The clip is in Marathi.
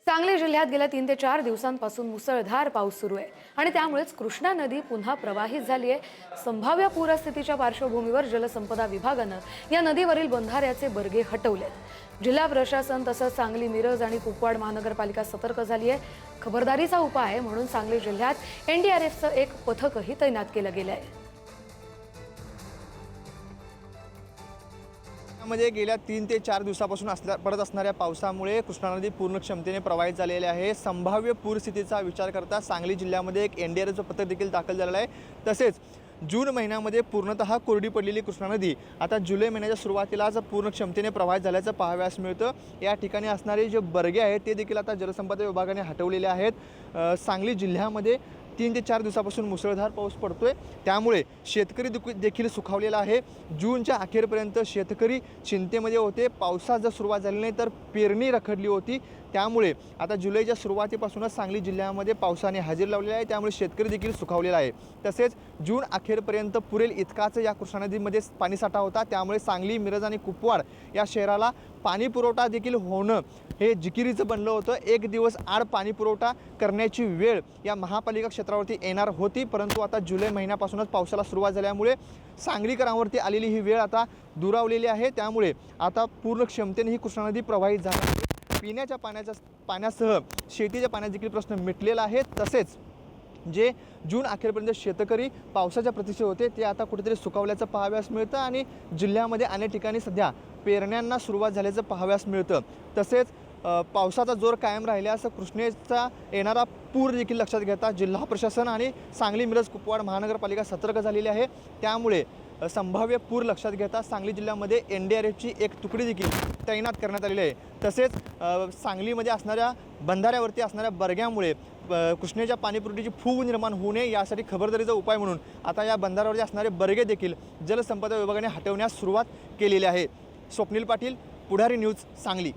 सांगली जिल्ह्यात गेल्या 3 ते 4 दिवसांपासून मुसळधार पाऊस सुरू आहे आणि त्यामुळेच कृष्णा नदी पुन्हा प्रवाहित झाली आहे। संभाव्य पूरस्थितीच्या पार्श्वभूमीवर जलसंपदा विभागाने या नदीवरील बंधाऱ्याचे बर्गे हटवलेत। जिल्हा प्रशासन तसंच सांगली, मिरज आणि कुपवाड महानगरपालिका सतर्क झाली आहे। खबरदारीचा उपाय म्हणून सांगली जिल्ह्यात एनडीआरएफचं एक पथकही तैनात केलं गेलं आहे। मध्ये गेल्या 3 ते 4 दिवसापासून पडत असणाऱ्या पावसामुळे कृष्णा नदी पूर्ण क्षमतेने प्रवाहित झालेली आहे। संभाव्य पूरस्थितीचा विचार करता सांगली जिल्ह्यामध्ये एक एनडीआरएफचं पथक देखील दाखल झालेलं आहे। तसेच जून महिन्यामध्ये पूर्णतः कोरडी पडलेली कृष्णा नदी आता जुलै महिन्याच्या सुरुवातीलाच पूर्ण क्षमतेने प्रवाहित झाल्याचं पाहावयास मिळतं। या ठिकाणी असणारे जे बर्गे आहेत ते देखील आता जलसंपदा विभागाने हटवलेले आहेत। सांगली जिल्ह्यामध्ये 3 ते 4 दिवसापासून मुसळधार पाऊस पडतोय, त्यामुळे शेतकरी देखील सुखावलेला आहे। जूनच्या अखेरपर्यंत शेतकरी चिंतेमध्ये होते। पावसात जर सुरुवात झाली नाही तर पेरणी रखडली होती, त्यामुळे आता जुलैच्या सुरुवातीपासूनच सांगली जिल्ह्यामध्ये पावसाने हजेरी लावलेली आहे, त्यामुळे शेतकरी देखील सुखावलेला आहे। तसेच जून अखेरपर्यंत पुरेल इतकाच या कृष्णा नदीमध्ये पाणीसाठा होता, त्यामुळे सांगली, मिरज आणि कुपवाड या शहराला पाणी पुरवठा देखील होणं हे जिकिरीचं बनलं होतं। एक दिवस आड पाणी पुरवठा करण्याची वेळ या महापालिका क्षेत्रावरती येणार होती, परंतु आता जुलै महिन्यापासूनच पावसाला सुरुवात झाल्यामुळे सांगलीकरांवरती आलेली ही वेळ आता दुरावलेली आहे। त्यामुळे आता पूर्ण क्षमतेने ही कृष्णा नदी प्रवाहित झाली आहे। पिण्याच्या पाण्यासह शेतीच्या पाण्याचा देखील प्रश्न मिटलेला आहे। तसेच जे जून अखेरपर्यंत शेतकरी पावसाच्या प्रतीक्षेत होते ते आता कुठेतरी सुखावल्याचं पाहावयास मिळतं आणि जिल्ह्यामध्ये अनेक ठिकाणी सध्या पेरण्यांना सुरुवात झाल्याचं पाहावयास मिळतं। तसेच पावसाचा जोर कायम राहिल्यास कृष्णेचा येणारा पूर देखील लक्षात घेता जिल्हा प्रशासन आणि सांगली, मिरज, कुपवाड महानगरपालिका सतर्क झालेली आहे। त्यामुळे संभाव्य पूर लक्षात घेता सांगली जिल्ह्यामध्ये एनडीआरएफची एक तुकडी देखील तैनात करण्यात आलेली आहे। तसेच सांगलीमध्ये असणाऱ्या बंधाऱ्यावरती असणाऱ्या बर्ग्यामुळे कृष्णेच्या पाणीपुरवठ्याची फूग निर्माण होऊ नये यासाठी खबरदारीचा उपाय म्हणून आता या बंधाऱ्यावरती असणारे बर्गे देखील जलसंपदा विभागाने हटवण्यास सुरुवात केलेली आहे। स्वप्नील पाटील, पुढारी न्यूज, सांगली।